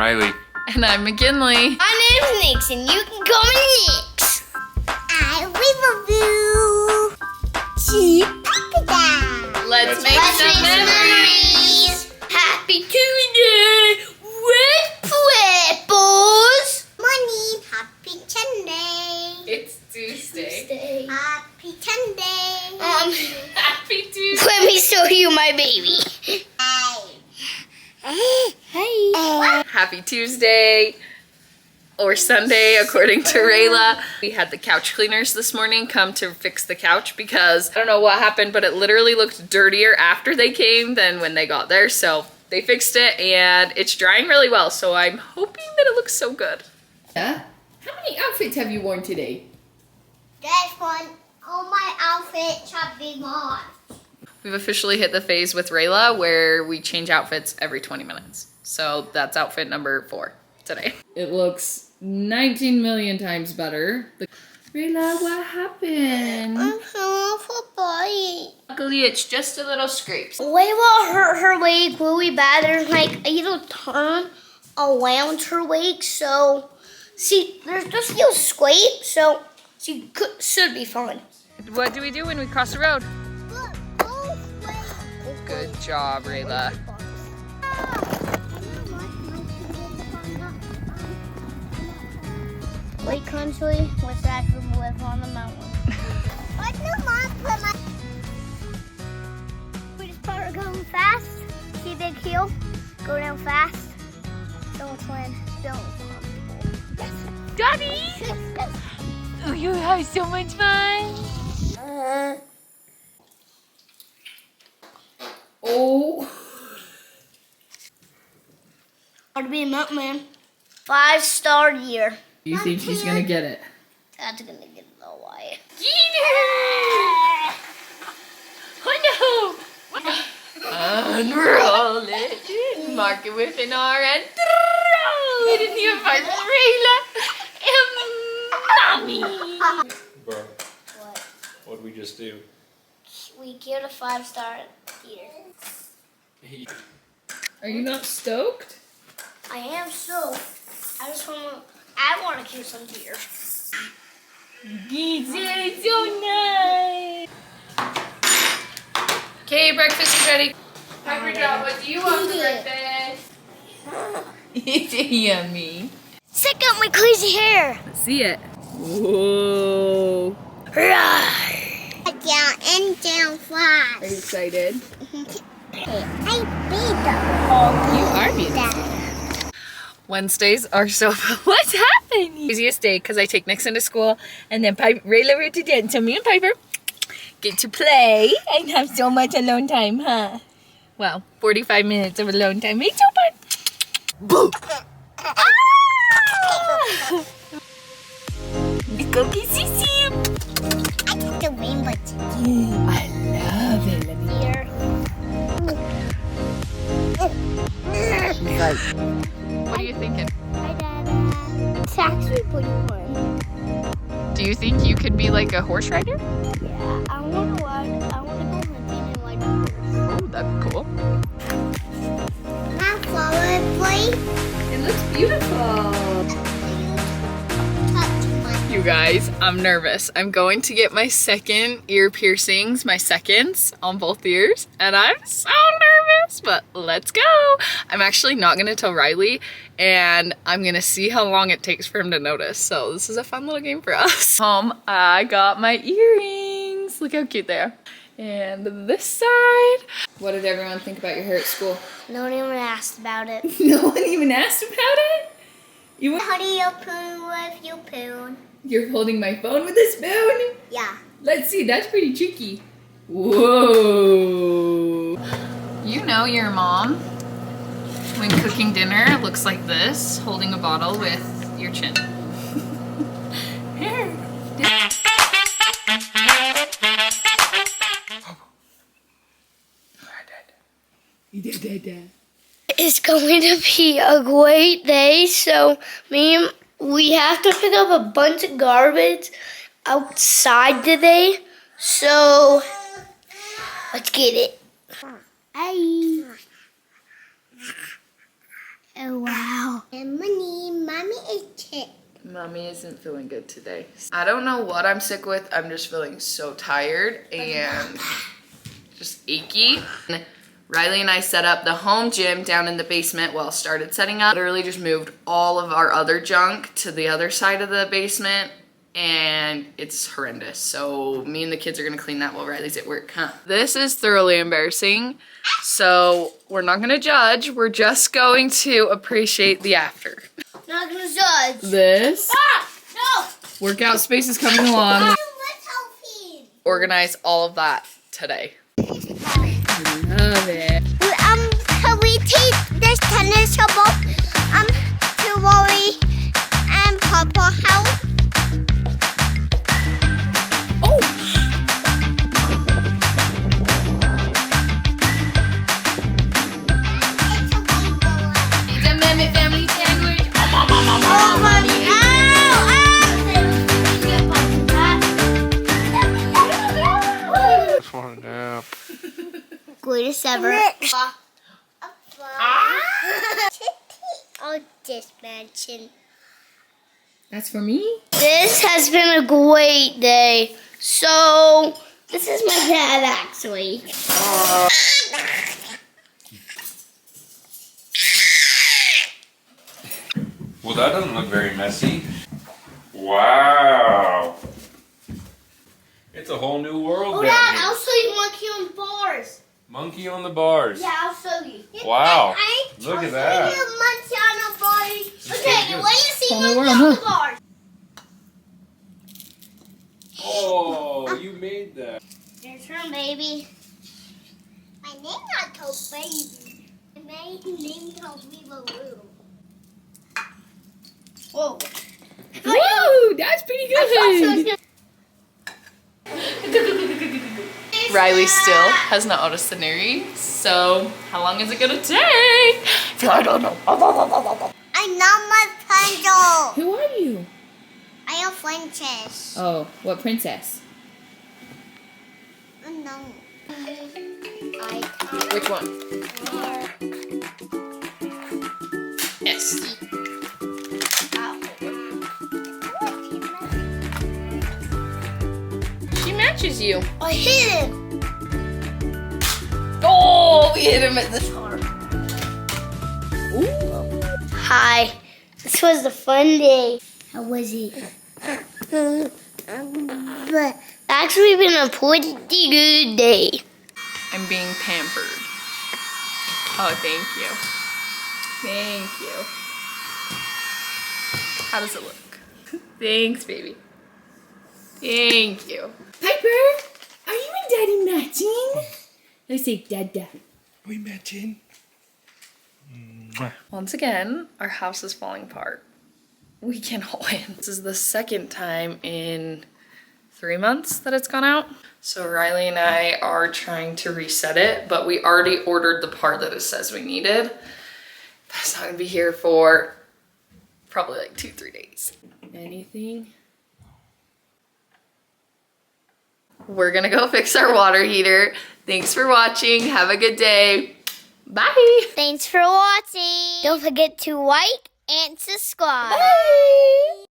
Riley. And I'm McKinley. My name's Nixon. You can call me Nix. I will Cheap Papa. Let's make some memories. Happy Tuesday. Red apples. Morning. Happy Sunday. It's Tuesday. Happy Sunday. Happy Tuesday. Let me show you my baby. Hey. Happy Tuesday. Or Sunday, according to Raela. We had the couch cleaners this morning come to fix the couch because I don't know what happened, but it literally looked dirtier after they came than when they got there. So they fixed it and it's drying really well. So I'm hoping that it looks so good. Yeah? How many outfits have you worn today? That's one. All my outfits have been on. We've officially hit the phase with Raela where we change outfits every 20 minutes. So that's outfit number 4 today. It looks 19 million times better. Raela, what happened? I'm so body. Luckily, it's just a little scrape. Layla hurt her leg really bad. There's like a little turn around her leg, so see, there's just a little scrape, so she should be fine. What do we do when we cross the road? Good job, Raela. Lake country, what's that who live on the mountain? What's the monster? We just start going fast. See big hill, go down fast. Don't swim, don't fall. Yes. Daddy! Oh, you have so much fun. Oh. Hard to be a mountain man. 5-star year. You think she's gonna get it? That's gonna get a little white. Oh no! Unroll it, mark it with an R and throw it in your face, Raela. Mommy! Bro, What? what'd we just do? We killed a 5-star deer. Are you not stoked? I am so. I want to kill some deer. It's so nice. Okay, breakfast is ready. Piper Drop, what do you want for breakfast? It's yummy. Check out my crazy hair. Let's see it. Whoa. Down and down fast. Are you excited? I beat You are beautiful. Wednesdays are so what's happening? Easiest day because I take Nixon to school and then Raela were to dance. So me and Piper get to play and have so much alone time, huh? Well, 45 minutes of alone time. It's so fun. Boo! Ah! Let's go get Sissy. I got the rainbow I love it. Let me here. What are you thinking? Hi, Dada. It's actually pretty fun. Do you think you could be like a horse rider? Yeah, I want to go hunting and ride a horse. Oh, that'd be cool. Now flower play. It looks beautiful. You guys, I'm nervous. I'm going to get my second ear piercings, my seconds on both ears, and I'm so nervous, but let's go. I'm actually not gonna tell Riley, and I'm gonna see how long it takes for him to notice. So this is a fun little game for us. I got my earrings. Look how cute they are. And this side. What did everyone think about your hair at school? No one even asked about it. No one even asked about it? How do you poon with your poon? You're holding my phone with a spoon? Yeah. Let's see, that's pretty tricky. Whoa. You know your mom, when cooking dinner, looks like this, holding a bottle with your chin. Here. It's going to be a great day, so we have to pick up a bunch of garbage outside today, so let's get it. Hey. Oh, wow. sick. Mommy isn't feeling good today. I don't know what I'm sick with. I'm just feeling so tired and just achy. Riley and I set up the home gym down in the basement. Well, started setting up. Literally just moved all of our other junk to the other side of the basement, and it's horrendous. So me and the kids are gonna clean that while Riley's at work, huh? This is thoroughly embarrassing. So we're not gonna judge. We're just going to appreciate the after. Not gonna judge. This No. workout space is coming along. Organize all of that today. Love it. Can we take this tennis ball to Rory and Papa house? Oh! It's a Memmott family sandwich. Greatest ever. Oh, this mansion. That's for me? This has been a great day. So, this is my dad actually. Well, that doesn't look very messy. Wow. It's a whole new world Oh, down Dad, here. I'll show you monkey on bars. Monkey on the bars. Yeah, I'll show you. Wow. Look at that. I'll show you monkey on the bars. Okay, good. wait to see Whole new monkey world, on huh? the bars. Oh, you made that. Your turn, baby. My name not called baby. My name called Weebaloo. Whoa. Whoa, that's pretty good. Riley still has not noticed the Neri, so how long is it gonna take? I don't know. I'm not my puzzle. Who are you? I am princess. Oh, what princess? No. Which one? Yes. She matches you. I hit him. Oh, we hit him at the heart. Hi. This was a fun day. How was it? Actually been a pretty good day. I'm being pampered. Oh, thank you. Thank you. How does it look? Thanks, baby. Thank you. Piper, are you and Daddy matching? Let's say Dada. We matching. Once again, our house is falling apart. We cannot win. This is the second time in 3 months that it's gone out. So Riley and I are trying to reset it, but we already ordered the part that it says we needed. That's not gonna be here for probably like 2-3 days. Anything? We're gonna go fix our water heater. Thanks for watching. Have a good day. Bye. Thanks for watching. Don't forget to like and subscribe. Bye.